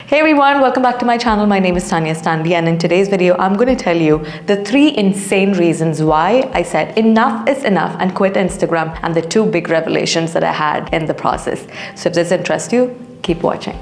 Hey everyone, welcome back to my channel. My name is Tanya Stanley, and in today's video, I'm going to tell you the 3 insane reasons why I said enough is enough and quit Instagram, and the 2 big revelations that I had in the process. So if this interests you, keep watching.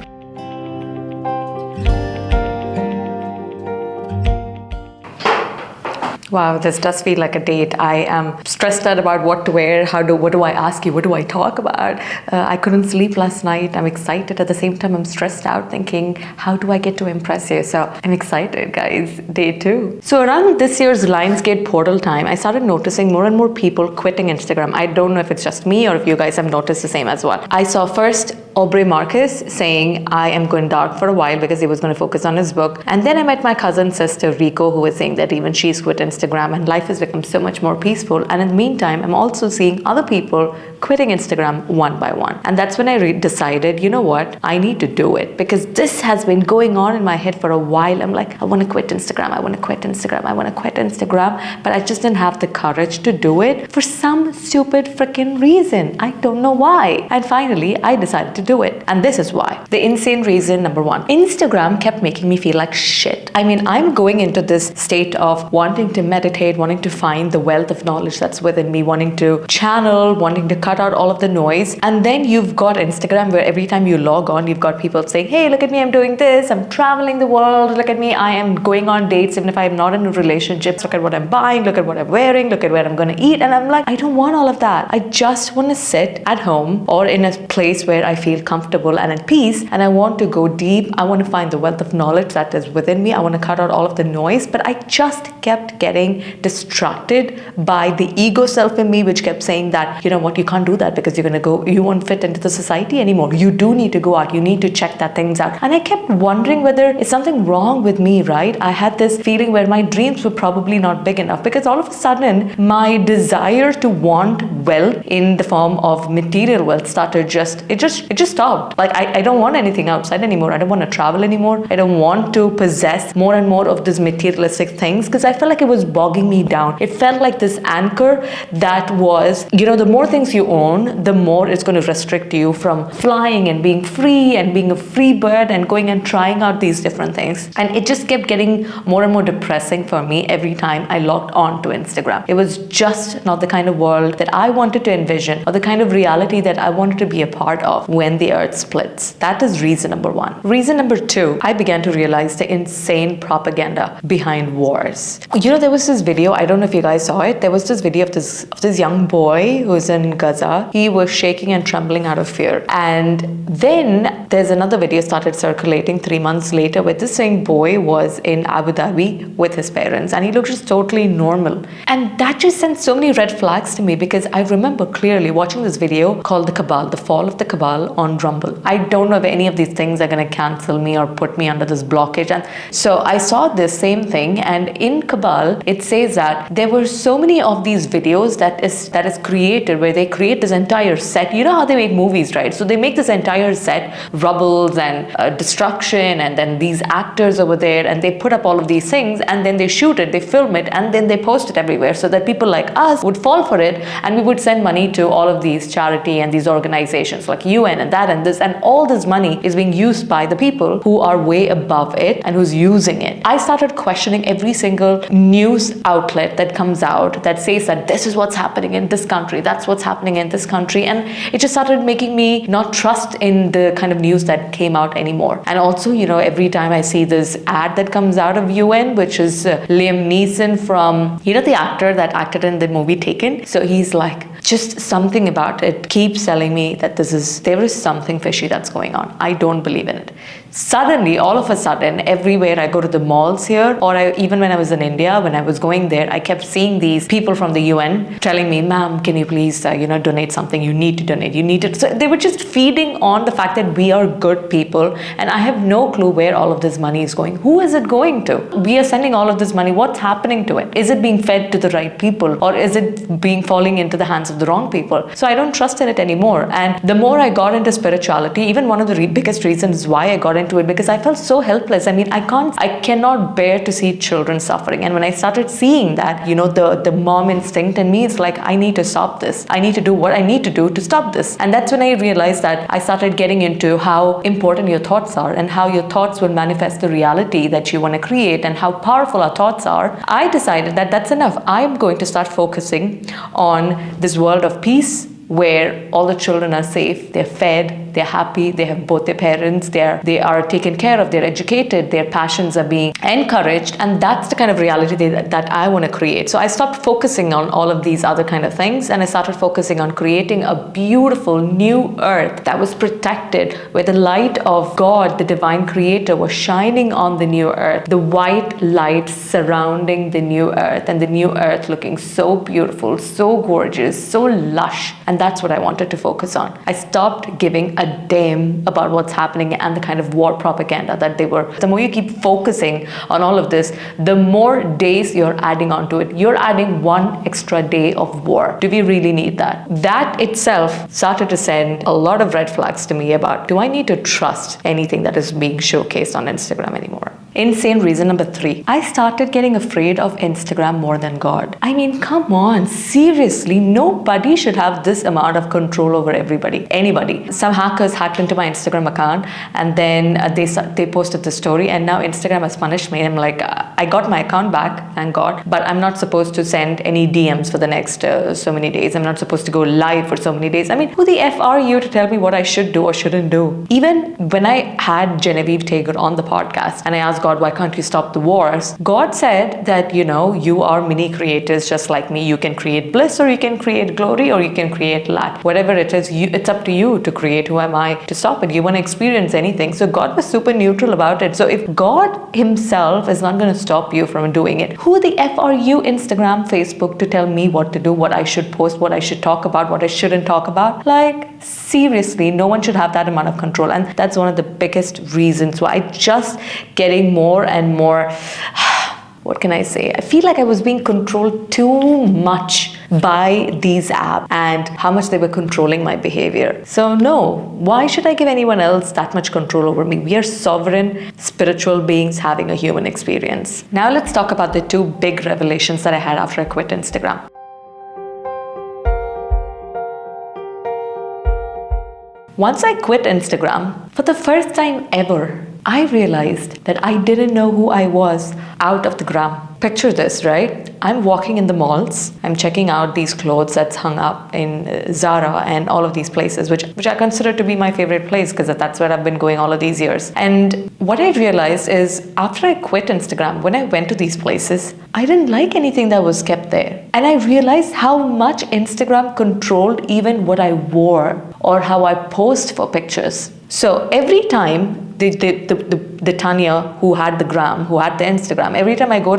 Wow, this does feel like a date. I am stressed out about what to wear, what do I ask you, what do I talk about? I couldn't sleep last night. I'm excited. At the same time, I'm stressed out thinking, how do I get to impress you? So I'm excited, guys. Day 2. So around this year's Lionsgate portal time, I started noticing more and more people quitting Instagram. I don't know if it's just me or if you guys have noticed the same as well. I saw first Aubrey Marcus saying, I am going dark for a while because he was going to focus on his book. And then I met my cousin sister, Rico, who was saying that even she's quit Instagram and life has become so much more peaceful. And in the meantime, I'm also seeing other people quitting Instagram one by one. And that's when I decided, you know what, I need to do it, because this has been going on in my head for a while. I'm like, I want to quit Instagram. I want to quit Instagram. I want to quit Instagram. But I just didn't have the courage to do it for some stupid freaking reason. I don't know why. And finally, I decided to do it. And this is why. The insane reason, number 1, Instagram kept making me feel like shit. I mean, I'm going into this state of wanting to meditate, wanting to find the wealth of knowledge that's within me, wanting to channel, wanting to cut out all of the noise. And then you've got Instagram, where every time you log on, you've got people saying, hey, look at me, I'm doing this, I'm traveling the world, look at me, I am going on dates even if I'm not in a relationship, look at what I'm buying, look at what I'm wearing, look at where I'm going to eat. And I'm like, I don't want all of that. I just want to sit at home or in a place where I feel comfortable and at peace, and I want to go deep. I want to find the wealth of knowledge that is within me. I want to cut out all of the noise. But I just kept getting distracted by the ego self in me, which kept saying that, you know what, you can't do that because you won't fit into the society anymore. You do need to go out. You need to check that things out. And I kept wondering whether it's something wrong with me, right? I had this feeling where my dreams were probably not big enough, because all of a sudden my desire to want wealth in the form of material wealth started it just stopped. Like I don't want anything outside anymore. I don't want to travel anymore. I don't want to possess more and more of these materialistic things, because I felt like it was bogging me down. It felt like this anchor that was, the more things you own, the more it's going to restrict you from flying and being free and being a free bird and going and trying out these different things. And it just kept getting more and more depressing for me every time I logged on to Instagram. It was just not the kind of world that I wanted to envision, or the kind of reality that I wanted to be a part of when the earth splits. That is reason number 1. Reason number 2, I began to realize the insane propaganda behind wars. There was this video, I don't know if you guys saw it. There was this video of this young boy who's in Gaza. He was shaking and trembling out of fear. And then there's another video started circulating 3 months later, where this same boy was in Abu Dhabi with his parents, and he looked just totally normal. And that just sent so many red flags to me, because I remember clearly watching this video called The Cabal, The Fall of the Cabal, on Rumble. I don't know if any of these things are going to cancel me or put me under this blockage. And so I saw this same thing, and in Cabal, it says that there were so many of these videos that is created, where they create this entire set. You know how they make movies, right? So they make this entire set, rubbles and destruction, and then these actors over there, and they put up all of these things, and then they shoot it, they film it, and then they post it everywhere, so that people like us would fall for it, and we would send money to all of these charity and these organizations like UN and that and this, and all this money is being used by the people who are way above it and who's using it. I started questioning every single news outlet that comes out that says that this is what's happening in this country, that's what's happening in this country, and it just started making me not trust in the kind of news that came out anymore. And also, every time I see this ad that comes out of UN, which is Liam Neeson from, the actor that acted in the movie Taken. So he's like, just something about it keeps telling me that there is something fishy that's going on. I don't believe in it. Suddenly, all of a sudden, everywhere I go to the malls here, or even when I was in India, when I was going there, I kept seeing these people from the UN telling me, ma'am, can you please, donate something? You need to donate. You need to. So they were just feeding on the fact that we are good people, and I have no clue where all of this money is going. Who is it going to? We are sending all of this money. What's happening to it? Is it being fed to the right people, or is it falling into the hands of the wrong people? So I don't trust in it anymore. And the more I got into spirituality, even one of the biggest reasons why I got got into it because I felt so helpless. I mean, I cannot bear to see children suffering. And when I started seeing that, the mom instinct in me is like, I need to stop this. I need to do what I need to do to stop this. And that's when I realized that I started getting into how important your thoughts are and how your thoughts will manifest the reality that you want to create and how powerful our thoughts are. I decided that that's enough. I'm going to start focusing on this world of peace where all the children are safe, they're fed, they're happy, they have both their parents, they are taken care of, they're educated, their passions are being encouraged, and that's the kind of reality that I want to create. So I stopped focusing on all of these other kind of things, and I started focusing on creating a beautiful new earth that was protected, where the light of God, the divine creator, was shining on the new earth, the white light surrounding the new earth, and the new earth looking so beautiful, so gorgeous, so lush. And that's what I wanted to focus on. I stopped giving a damn about what's happening and the kind of war propaganda that they were. The more you keep focusing on all of this, the more days you're adding onto it. You're adding one extra day of war. Do we really need that? That itself started to send a lot of red flags to me about, do I need to trust anything that is being showcased on Instagram anymore? Insane reason number 3. I started getting afraid of Instagram more than God. I mean, come on, seriously, nobody should have this amount of control over anybody. Some hackers hacked into my Instagram account, and then they posted the story, and now Instagram has punished me. I'm like, I got my account back, thank God, but I'm not supposed to send any DMs for the next so many days. I'm not supposed to go live for so many days. I mean, who the F are you to tell me what I should do or shouldn't do? Even when I had Genevieve Tager on the podcast and I asked God, why can't you stop the wars? God said that, you are mini creators just like me. You can create bliss, or you can create glory, or you can create lack. Whatever it is, it's up to you to create. Who am I to stop it? You want to experience anything. So God was super neutral about it. So if God himself is not going to stop you from doing it, who the F are you, Instagram, Facebook, to tell me what to do, what I should post, what I should talk about, what I shouldn't talk about? Like, seriously, no one should have that amount of control. And that's one of the biggest reasons why I just getting more and more, what can I say? I feel like I was being controlled too much by these apps and how much they were controlling my behavior. So no, why should I give anyone else that much control over me? We are sovereign spiritual beings having a human experience. Now let's talk about the 2 big revelations that I had after I quit Instagram. Once I quit Instagram, for the first time ever, I realized that I didn't know who I was out of the gram. Picture this, right? I'm walking in the malls. I'm checking out these clothes that's hung up in Zara and all of these places, which I consider to be my favorite place because that's where I've been going all of these years. And what I realized is after I quit Instagram, when I went to these places, I didn't like anything that was kept there. And I realized how much Instagram controlled even what I wore or how I post for pictures. So every time the Tanya who had the gram, who had the Instagram, every time I go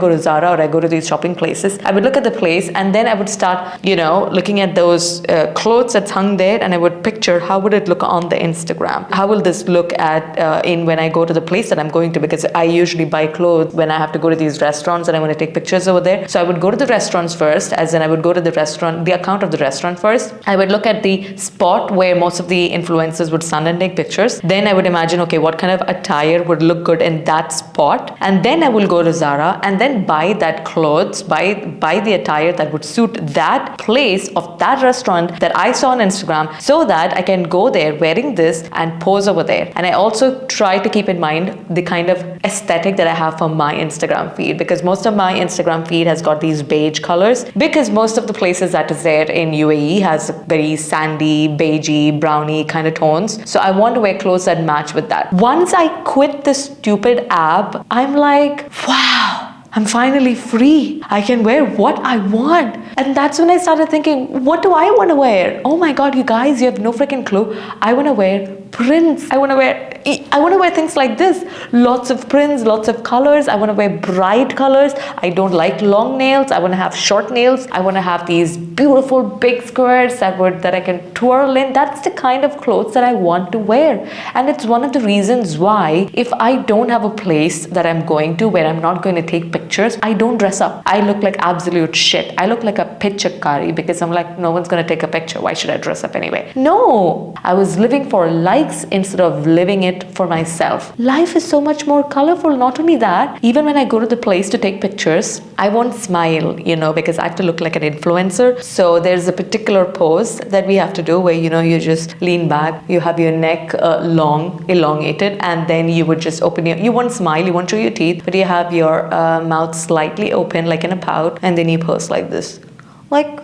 to Zara or I go to these shopping places, I would look at the place and then I would start, looking at those clothes that's hung there, and I would picture how would it look on the Instagram? How will this look at when I go to the place that I'm going to? Because I usually buy clothes when I have to go to these restaurants and I want to take pictures over there. So I would go to the restaurants first, as in I would go to the account of the restaurant first. I would look at the spot where most of the influencers would stand and take pictures. Then I would imagine, okay, what kind of attire would look good in that spot, and then I will go to Zara and then buy that clothes, buy the attire that would suit that place of that restaurant that I saw on Instagram, so that I can go there wearing this and pose over there. And I also try to keep in mind the kind of aesthetic that I have for my Instagram feed, because most of my Instagram feed has got these beige colors, because most of the places that is there in UAE has very sandy, beigey, browny kind of tones. So I want to wear clothes that match with that. Once I quit this stupid app, I'm like, wow, I'm finally free. I can wear what I want. And that's when I started thinking, what do I want to wear? Oh my God, you guys, you have no freaking clue. I want to wear prints. I want to wear things like this. Lots of prints, lots of colors. I want to wear bright colors. I don't like long nails. I want to have short nails. I want to have these beautiful big skirts that I can twirl in. That's the kind of clothes that I want to wear. And it's one of the reasons why if I don't have a place that I'm going to where I'm not going to take pictures, I don't dress up. I look like absolute shit. I look like a pichakari because I'm like, no one's going to take a picture. Why should I dress up anyway? No, I was living for likes instead of living it for myself. Life is so much more colorful. Not only that, even when I go to the place to take pictures, I won't smile, because I have to look like an influencer. So there's a particular pose that we have to do where, you just lean back, you have your neck long, elongated, and then you would just open you won't smile, you won't show your teeth, but you have your mouth slightly open, like in a pout, and then you pose like this. Like,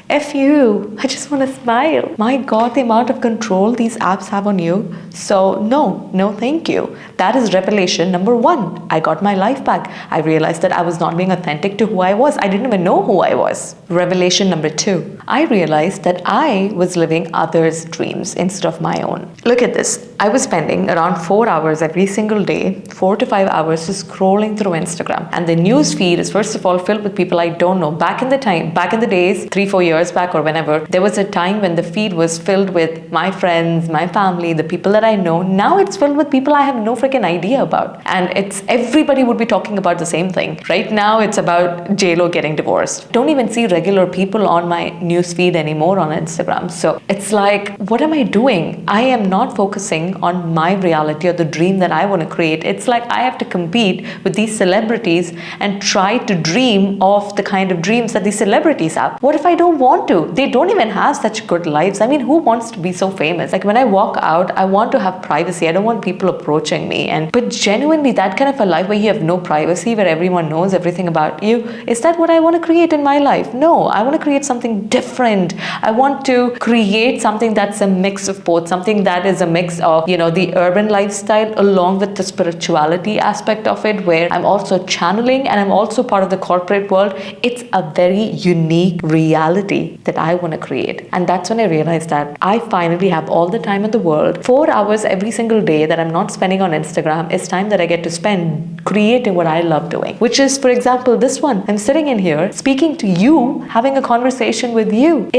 F you, I just want to smile. My God, the amount of control these apps have on you. So no, thank you. That is revelation number 1. I got my life back. I realized that I was not being authentic to who I was. I didn't even know who I was. Revelation number 2. I realized that I was living others' dreams instead of my own. Look at this. I was spending around 4 hours every single day, 4 to 5 hours just scrolling through Instagram. And the news feed is first of all filled with people I don't know. Back in the days, 3-4 years back or whenever, there was a time when the feed was filled with my friends, my family, the people that I know. Now it's filled with people I have no freaking idea about. And everybody would be talking about the same thing. Right now it's about J-Lo getting divorced. Don't even see regular people on my news feed anymore on Instagram. So it's like, what am I doing? I am not focusing on my reality or the dream that I want to create. It's like I have to compete with these celebrities and try to dream of the kind of dreams that these celebrities have. What if I don't want to? They don't even have such good lives. I mean, who wants to be so famous? Like when I walk out, I want to have privacy. I don't want people approaching me. But genuinely, that kind of a life where you have no privacy, where everyone knows everything about you, is that what I want to create in my life? No, I want to create something different. I want to create something that's a mix of both, something that is a mix of, the urban lifestyle along with the spirituality aspect of it, where I'm also channeling and I'm also part of the corporate world. It's a very unique reality that I want to create. And that's when I realized that I finally have all the time in the world. 4 hours every single day that I'm not spending on Instagram is time that I get to spend creating what I love doing, which is, for example, this one. I'm sitting in here speaking to you, having a conversation with you.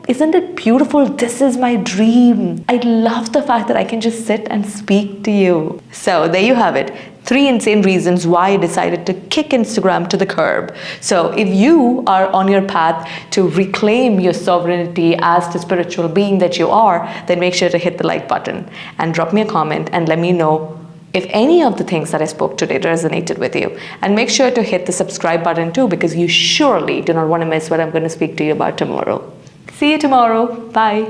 Isn't it beautiful? This is my dream. I love the fact that I can just sit and speak to you. So there you have it. 3 insane reasons why I decided to kick Instagram to the curb. So if you are on your path to reclaim your sovereignty as the spiritual being that you are, then make sure to hit the like button and drop me a comment and let me know if any of the things that I spoke today resonated with you. And make sure to hit the subscribe button too, because you surely do not want to miss what I'm going to speak to you about tomorrow. See you tomorrow. Bye.